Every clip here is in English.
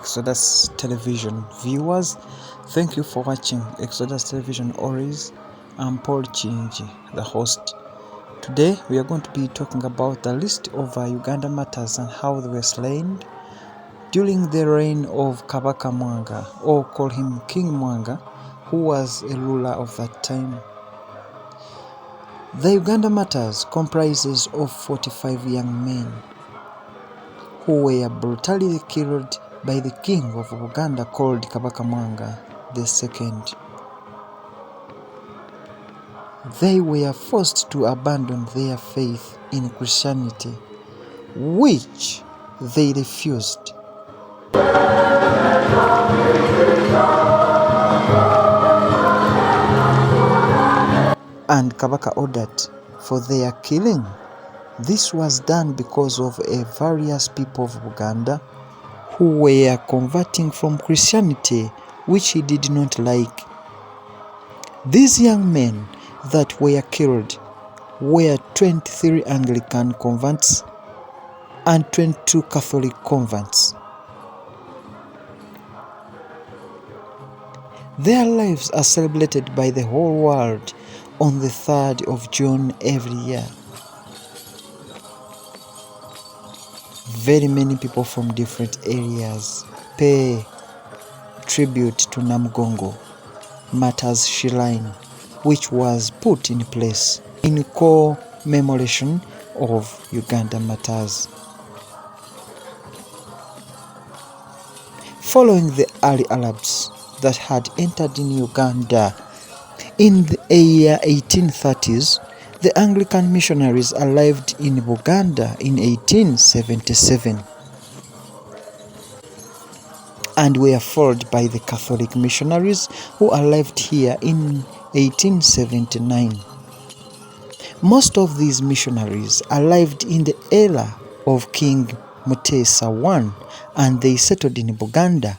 Exodus Television viewers. Thank you for watching Exodus Television always. I'm Paul Chinji, the host. Today we are going to be talking about the list of Uganda martyrs and how they were slain during the reign of Kabaka Mwanga, or call him King Mwanga, who was a ruler of that time. The Uganda martyrs comprises of 45 young men who were brutally killed by the king of Uganda called Kabaka Mwanga II. They were forced to abandon their faith in Christianity, which they refused. And Kabaka ordered for their killing. This was done because of various people of Uganda who were converting from Christianity, which he did not like. These young men that were killed were 23 Anglican converts and 22 Catholic converts. Their lives are celebrated by the whole world on the 3rd of June every year. Very many people from different areas pay tribute to Namugongo Martyrs Shrine, which was put in place in commemoration of Uganda martyrs. Following the early Arabs that had entered in Uganda in the year 1830s, the Anglican missionaries arrived in Uganda in 1877 and were followed by the Catholic missionaries who arrived here in 1879. Most of these missionaries arrived in the era of King Mutesa I, and they settled in Uganda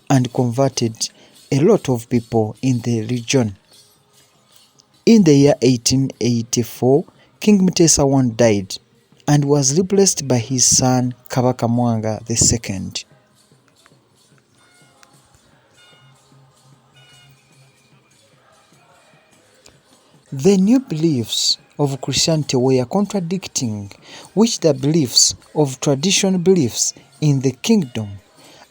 and converted a lot of people in the region. In the year 1884, King Mutesa I died and was replaced by his son Kabaka Mwanga II. The new beliefs of Christianity were contradicting with the beliefs of traditional beliefs in the kingdom,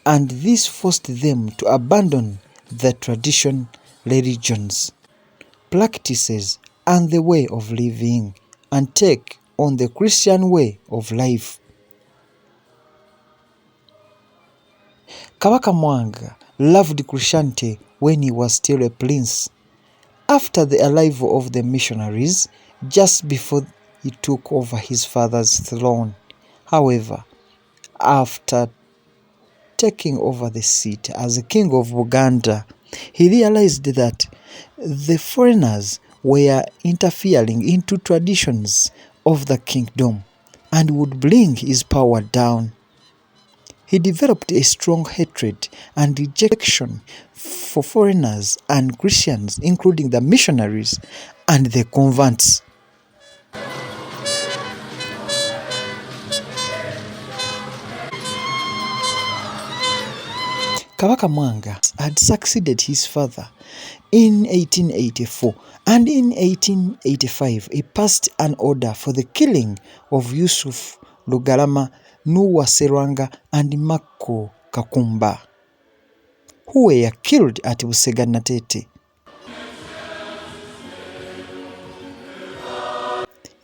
and this forced them to abandon the traditional religions, practices, and the way of living, and take on the Christian way of life. Kabaka Mwanga loved Christianity when he was still a prince. After the arrival of the missionaries, just before he took over his father's throne. However, after taking over the seat as king of Uganda, he realized that the foreigners were interfering into traditions of the kingdom and would bring his power down. He developed a strong hatred and rejection for foreigners and Christians, including the missionaries and the converts. Kabaka Mwanga had succeeded his father in 1884, and in 1885 he passed an order for the killing of Yusuf Lugalama, Nuwa Serwanga, and Mako Kakumba, who were killed at Buseganatete.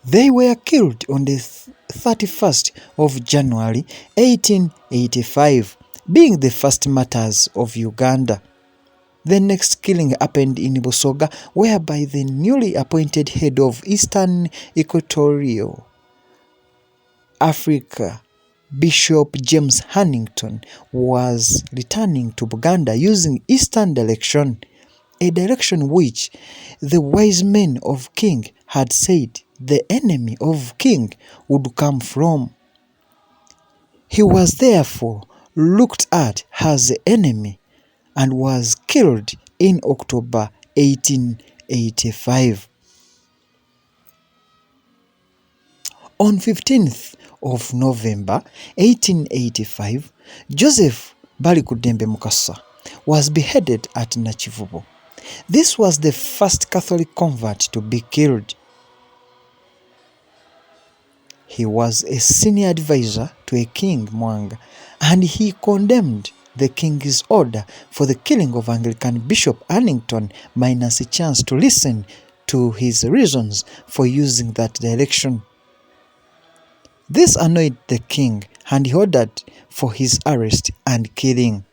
They were killed on the 31st of January 1885, being the first martyrs of Uganda. The next killing happened in Busoga, whereby the newly appointed head of Eastern Equatorial Africa, Bishop James Hannington, was returning to Uganda using eastern direction, a direction which the wise men of King had said the enemy of King would come from. He was therefore looked at as the enemy and was killed in October 1885. On 15th of November 1885, Joseph Balikudembe Mukasa, was beheaded at Nakivubo. This was the first Catholic convert to be killed. He was a senior advisor to a king, Mwanga, and he condemned the king's order for the killing of Anglican Bishop Annington minus a chance to listen to his reasons for using that direction. This annoyed the king, and he ordered for his arrest and killing.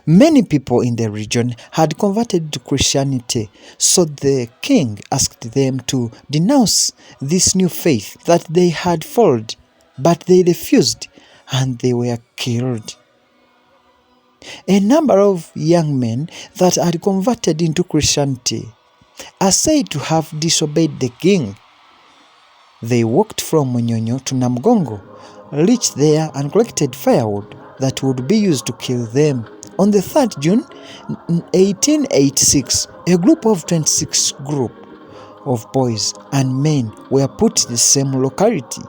Many people in the region had converted to Christianity, so the king asked them to denounce this new faith that they had followed, but they refused, and they were killed. A number of young men that had converted into Christianity are said to have disobeyed the king. They walked from Munyonyo to Namgongo, reached there and collected firewood that would be used to kill them. On the 3rd June 1886, a group of 26 of boys and men were put in the same locality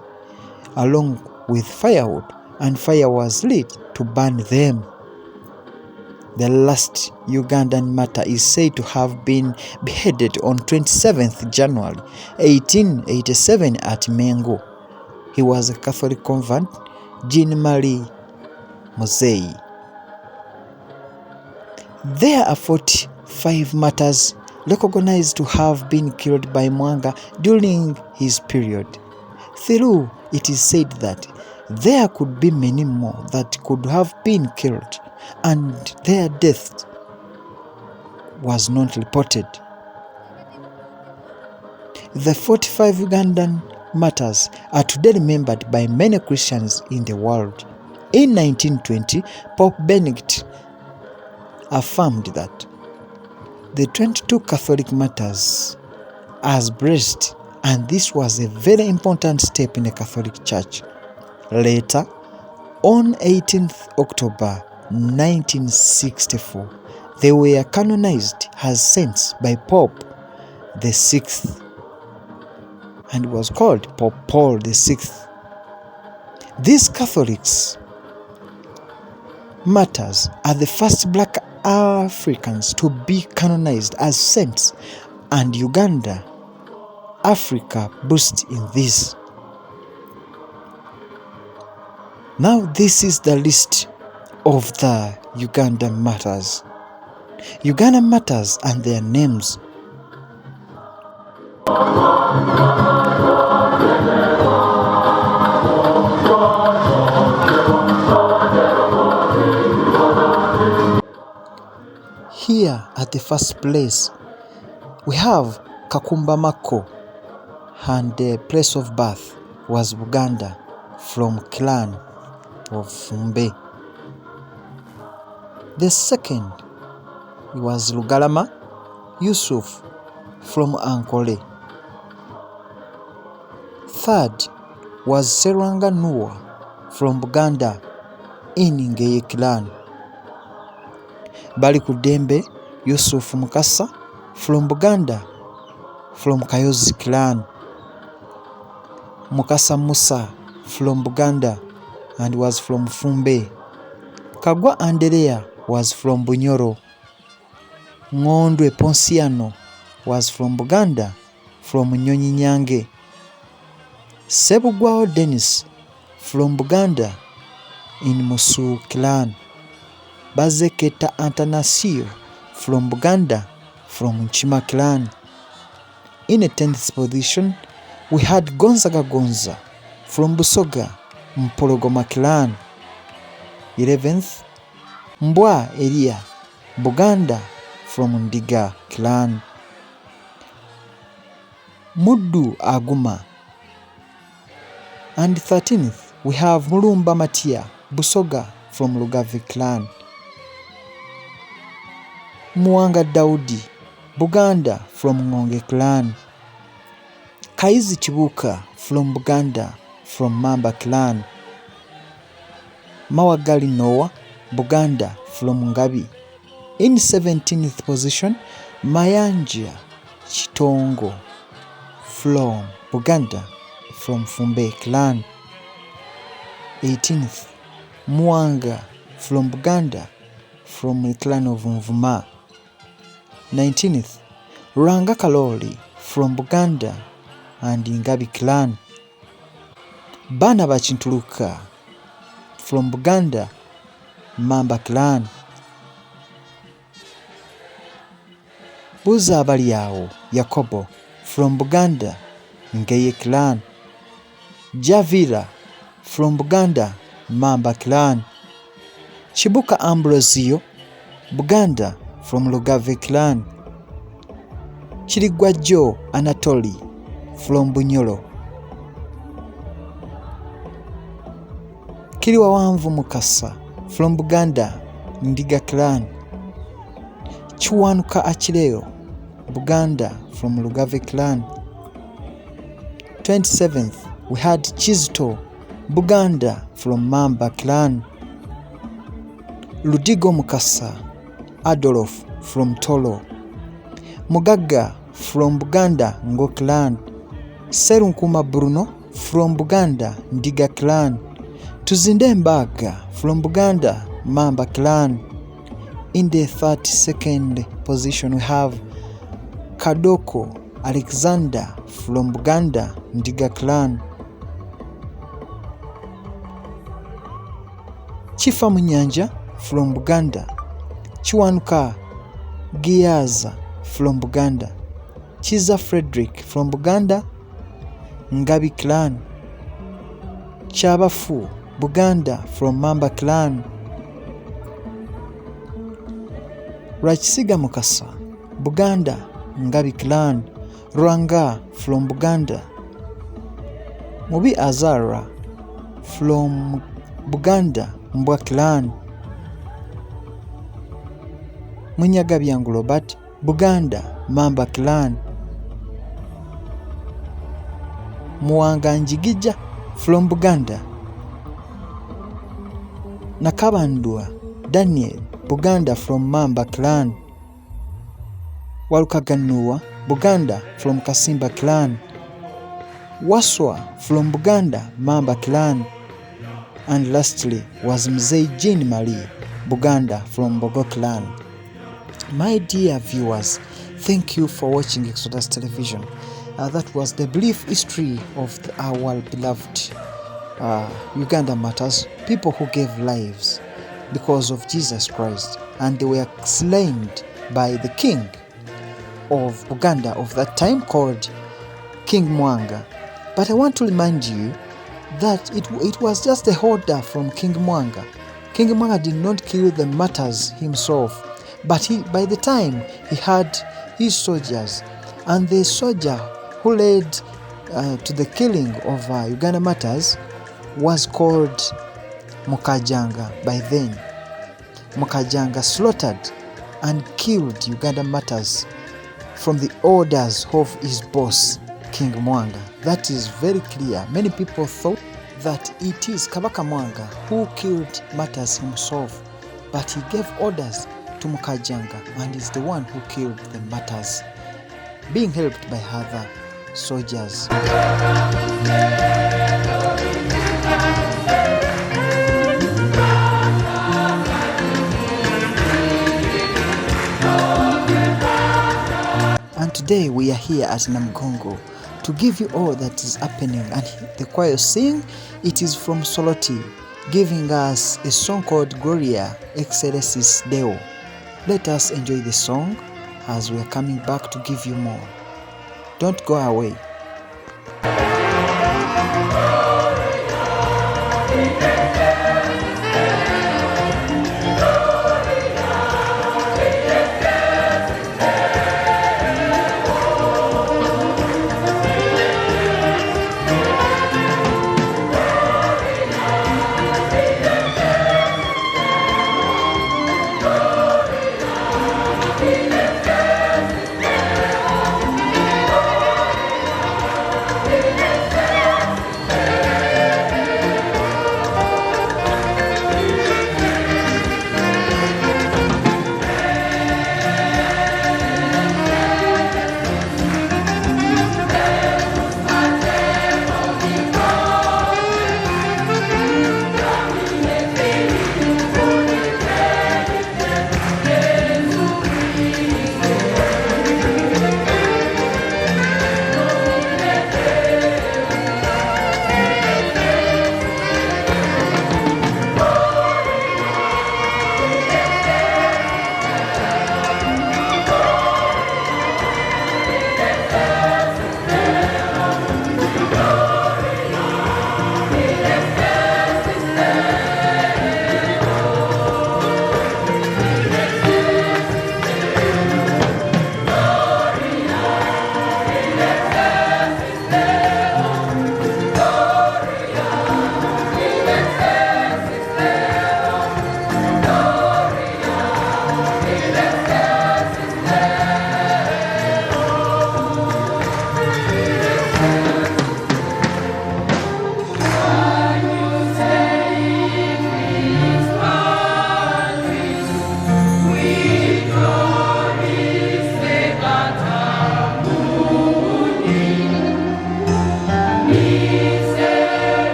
along with firewood, and fire was lit to burn them. The last Ugandan martyr is said to have been beheaded on 27th January 1887 at Mengo. He was a Catholic convert, Jean Marie Mosei. There are 45 martyrs recognized to have been killed by Mwanga during his period. Through it is said that there could be many more that could have been killed, and their death was not reported. The 45 Ugandan martyrs are today remembered by many Christians in the world. In 1920, Pope Benedict affirmed that the 22 Catholic martyrs as blessed, and this was a very important step in the Catholic Church. Later, on 18th October 1964, they were canonized as saints by Pope VI, and was called Pope Paul VI. These Catholics martyrs are the first black Africans to be canonized as saints, and Uganda, Africa boasts in this. Now this is the list of the Ugandan martyrs. Ugandan martyrs and their names. Here at the first place, we have Kakumba Mako, and the place of birth was Buganda, from clan of Fumbe. The second was Lugalama Yusuf from Ankole. Third was Serwanga Nuwa from Buganda in Ngeye clan. Balikudembe Yusuf Mukasa from Buganda, from Kayozi clan. Mukasa Musa from Buganda and was from Fumbe. Kagwa Anderea was from Bunyoro. Ngondwe Ponsiano was from Buganda, from Nyonyi Nyange. Sebugwao Dennis from Buganda in Musu clan. Bazeketa Antanasir from Buganda, from Nchima clan. In a 10th position, we had Gonzaga Gonza from Busoga, Mpologoma clan. 11th, Mbwa Elia, Buganda, from Ndiga clan. Mudu Aguma. And 13th, we have Mulumba Matia, Busoga, from Lugavi clan. Muanga Daudi, Buganda, from Ngonge clan. Kaizi Chibuka from Buganda, from Mamba clan. Mawagali Noah, Buganda, from Ngabi. In 17th position, Mayanja Chitongo from Buganda, from Fumbe clan. 18th, Muanga from Buganda, from the clan of Nvuma. 19th, Ranga Kaloli from Buganda and Ngabi clan. Bana Bachintuluka from Buganda, Mamba clan. Buza Abaliao Yakobo from Buganda, Ngeye clan. Javira from Buganda, Mamba clan. Chibuka Ambrosio, Buganda, from Lugave clan. Chirigwa Joe Anatoli from Bunyoro. Kiriwawamvu Mukasa from Buganda, Ndiga clan. Chiwanuka Achileo, Buganda, from Lugave clan. 27th, we had Chizito, Buganda, from Mamba clan. Ludigo Mukasa Adolf from Tolo. Mugaga from Buganda, Ngo clan. Serunkuma Bruno from Buganda, Ndiga clan. Tuzinde Mbaga from Buganda, Mamba clan. In the 32nd position we have Kadoko Alexander from Buganda, Ndiga clan. Chifa Munyanja from Buganda. Chiwanuka Giaza from Buganda. Chiza Frederick from Buganda, Ngabi clan. Chabafu Buganda from Mamba clan. Rachisiga Mukasa Buganda, Ngabi clan. Rwanga from Buganda. Mubi Azara from Buganda, Mbwa clan. Munyagabyangu Robert, Buganda, Mamba clan. Muwanga Njigija from Buganda. Nakabandua Daniel, Buganda, from Mamba clan. Walukaganua Buganda, from Kasimba clan. Waswa from Buganda, Mamba clan. And lastly was Mzee Jean Marie, Buganda, from Bogo clan. My dear viewers, thank you for watching Exodus Television. That was the brief history of our beloved Uganda Martyrs, people who gave lives because of Jesus Christ, and they were slain by the king of Uganda of that time called King Mwanga. But I want to remind you that it was just a order from King Mwanga. King Mwanga did not kill the Martyrs himself, but by the time he had his soldiers, and the soldier who led to the killing of Uganda Martyrs was called Mukajanga. By then, Mukajanga slaughtered and killed Uganda Martyrs from the orders of his boss, King Mwanga. That is very clear. Many people thought that it is Kabaka Mwanga who killed Martyrs himself, but he gave orders to Mukajanga and is the one who killed the Martyrs, being helped by other soldiers. And today we are here at Namgongo to give you all that is happening, and the choir sing, it is from Soloti, giving us a song called Gloria Excelsis Deo. Let us enjoy the song as we are coming back to give you more. Don't go away.